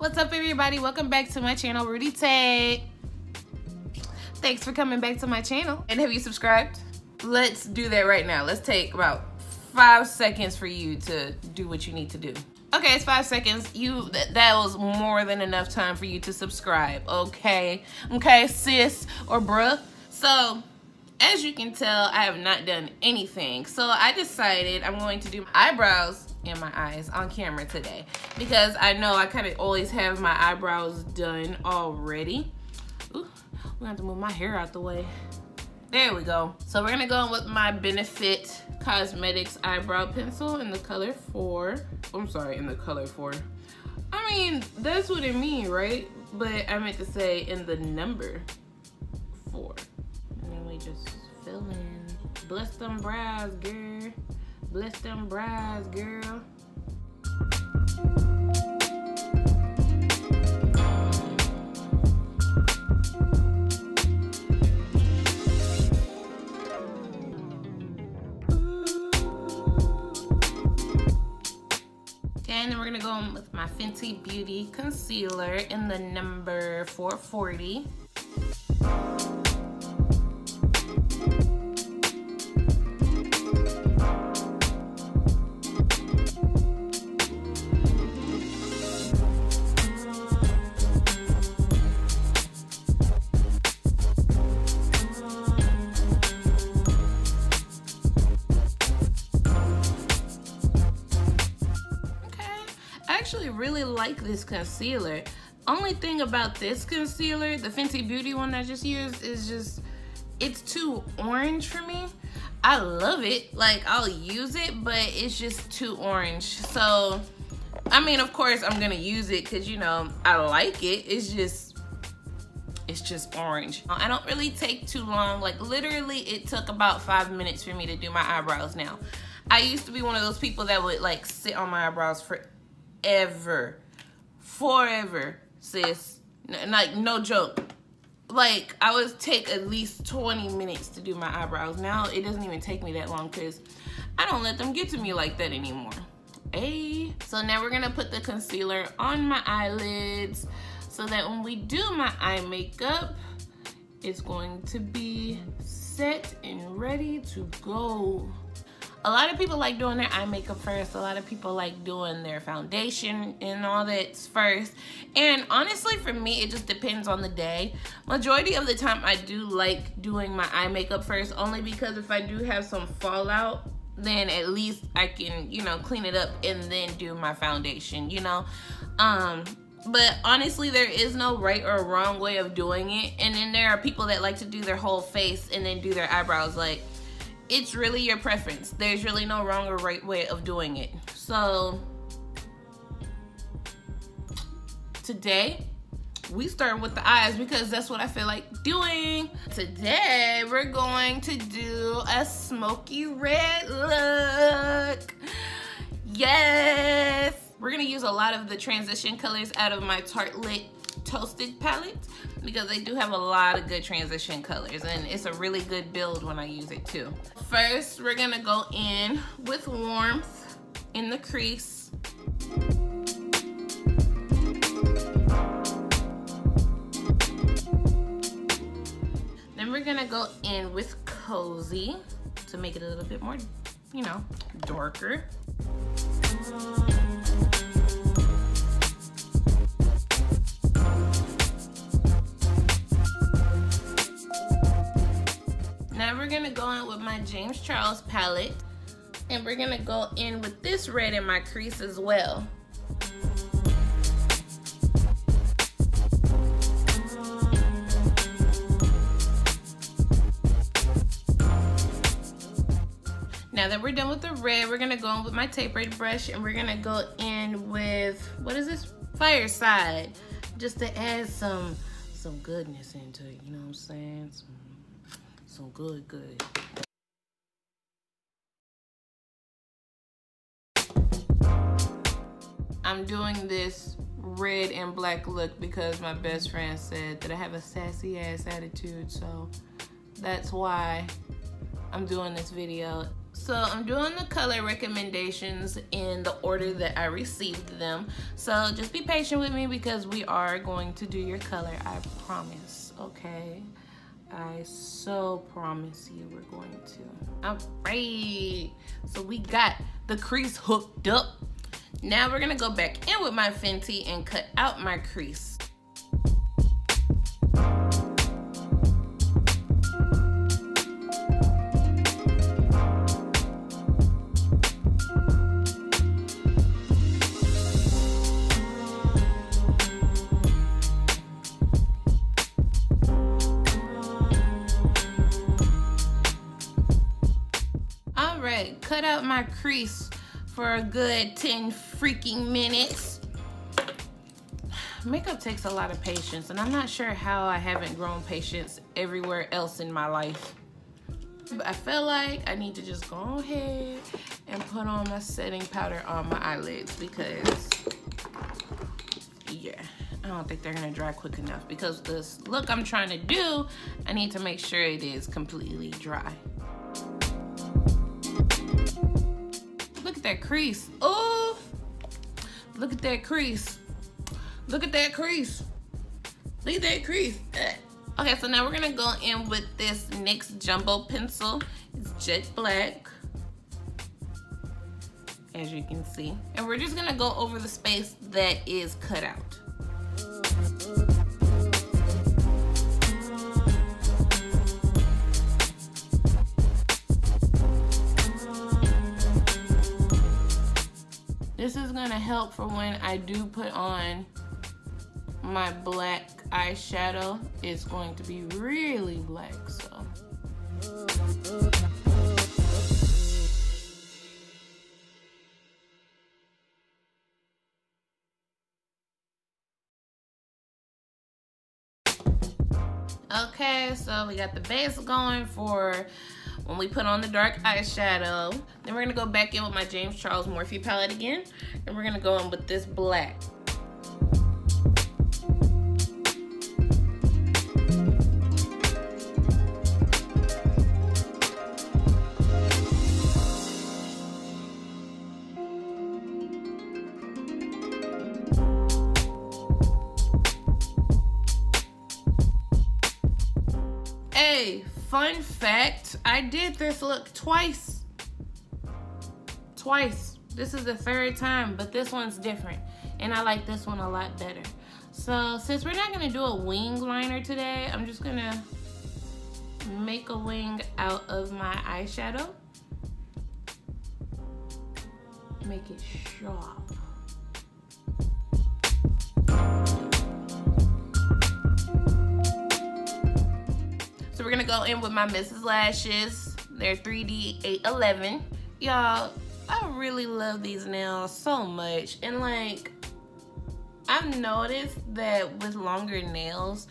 What's up, everybody? Welcome back to my channel, Rudy Tate. Thanks for coming back to my channel. And have you subscribed? Let's do that right now. Let's take about 5 seconds for you to do what you need to do. Okay, it's 5 seconds. That was more than enough time for you to subscribe. Okay, sis or bruh. So, as you can tell, I have not done anything. So I decided I'm going to do my eyebrows and my eyes on camera today, because I know I kind of always have my eyebrows done already. Ooh, we're gonna have to move my hair out the way. There we go. So we're gonna go in with my Benefit Cosmetics eyebrow pencil in the color 4. I'm sorry, in the color 4. I mean, that's what it means, right? But I meant to say in the number 4. And then we just fill in. Bless them brows, girl. Bless them brows, girl. And then we're gonna go in with my Fenty Beauty concealer in the number 440. I actually really like this concealer. Only thing about this concealer, the Fenty Beauty one I just used, is just, it's too orange for me. I love it, like I'll use it, but it's just too orange. So, I mean, of course I'm gonna use it because, you know, I like it. It's just orange. I don't really take too long. Like literally it took about 5 minutes for me to do my eyebrows now. I used to be one of those people that would like sit on my eyebrows forever, sis. Like, no joke. Like, I would take at least 20 minutes to do my eyebrows. Now, it doesn't even take me that long because I don't let them get to me like that anymore. Hey. So now we're going to put the concealer on my eyelids so that when we do my eye makeup, it's going to be set and ready to go. A lot of people like doing their eye makeup first. A lot of people like doing their foundation and all that first. And honestly, for me, it just depends on the day. Majority of the time, I do like doing my eye makeup first, only because if I do have some fallout, then at least I can, you know, clean it up and then do my foundation, you know? But honestly, there is no right or wrong way of doing it. And then there are people that like to do their whole face and then do their eyebrows. Like, it's really your preference. There's really no wrong or right way of doing it. So today we start with the eyes because that's what I feel like doing. Today we're going to do a smoky red look. Yes. We're gonna use a lot of the transition colors out of my Tartelette Toasted palette because they do have a lot of good transition colors and it's a really good build when I use it too. First, we're gonna go in with Warmth in the crease. Then we're gonna go in with Cozy to make it a little bit more, you know, darker. Now we're gonna go in with my James Charles palette and we're gonna go in with this red in my crease as well. Now that we're done with the red, we're gonna go in with my tapered brush and we're gonna go in with, what is this? Fireside, just to add some goodness into it, you know what I'm saying? Some good. I'm doing this red and black look because my best friend said that I have a sassy ass attitude, so that's why I'm doing this video. So I'm doing the color recommendations in the order that I received them. So just be patient with me because we are going to do your color, I promise, okay? I so promise you we're going to. All right, so we got the crease hooked up. Now we're gonna go back in with my Fenty and cut out my crease. Cut out my crease for a good 10 freaking minutes. Makeup takes a lot of patience, and I'm not sure how I haven't grown patience everywhere else in my life. But I feel like I need to just go ahead and put on my setting powder on my eyelids because, yeah, I don't think they're gonna dry quick enough because this look I'm trying to do, I need to make sure it is completely dry. Look at that crease. Oh, look at that crease. Look at that crease. Look at that crease. Okay, so now we're gonna go in with this NYX Jumbo pencil. It's jet black, as you can see. And we're just gonna go over the space that is cut out. This is gonna help for when I do put on my black eyeshadow. It's going to be really black, so. Okay, so we got the base going for when we put on the dark eyeshadow. Then we're gonna go back in with my James Charles Morphe palette again, and we're gonna go in with this black. Hey, fun fact, I did this look twice. This is the third time, but this one's different. And I like this one a lot better. So since we're not gonna do a wing liner today, I'm just gonna make a wing out of my eyeshadow. Make it sharp. So we're gonna go in with my Mrs. Lashes. They're 3D 811. Y'all, I really love these nails so much. And like, I've noticed that with longer nails,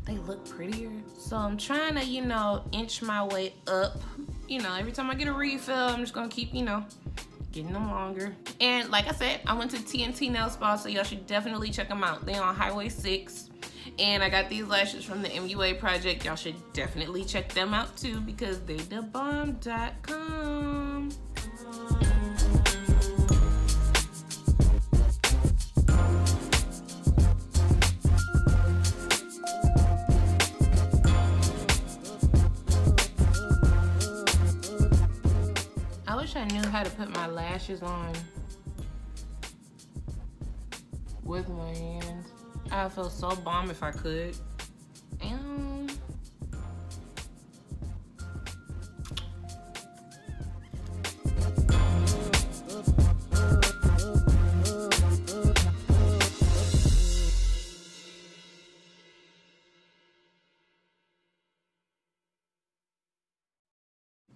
they look prettier. So I'm trying to, you know, inch my way up. You know, every time I get a refill, I'm just gonna keep, you know, getting them longer. And like I said, I went to TNT Nail Spa, so y'all should definitely check them out. They're on Highway 6. And I got these lashes from the MUA project. Y'all should definitely check them out too because they thebomb.com. I wish I knew how to put my lashes on with my hands. I feel so bomb if I could.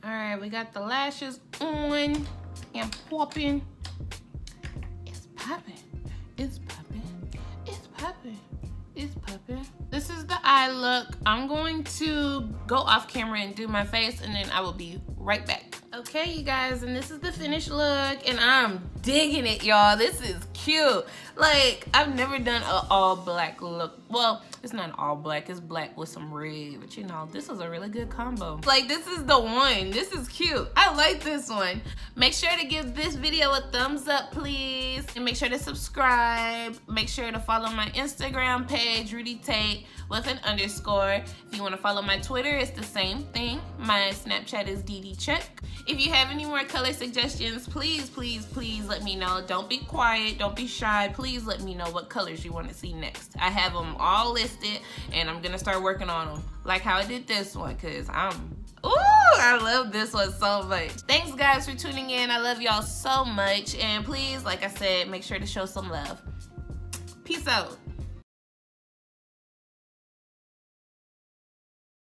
All right, we got the lashes on and popping. It's popping. It's popping. It's popping. It's popping. This is the eye look. I'm going to go off camera and do my face, and then I will be right back. Okay, you guys, and this is the finished look, and I'm digging it, y'all. This is cute. cute. Like, I've never done an all black look. Well, it's not all black, it's black with some red, but you know, this is a really good combo. Like, this is the one. This is cute. I like this one. Make sure to give this video a thumbs up, please, and make sure to subscribe. Make sure to follow my Instagram page, Rudy Tate, with an underscore. If you want to follow my Twitter, it's the same thing. My Snapchat is DDCheck. If you have any more color suggestions, please, please, please let me know. Don't be quiet, don't be shy. Please let me know what colors you want to see next. I have them all listed, and I'm gonna start working on them, like how I did this one, because I love this one so much. Thanks guys for tuning in. I love y'all so much, and please, like I said, make sure to show some love. Peace out.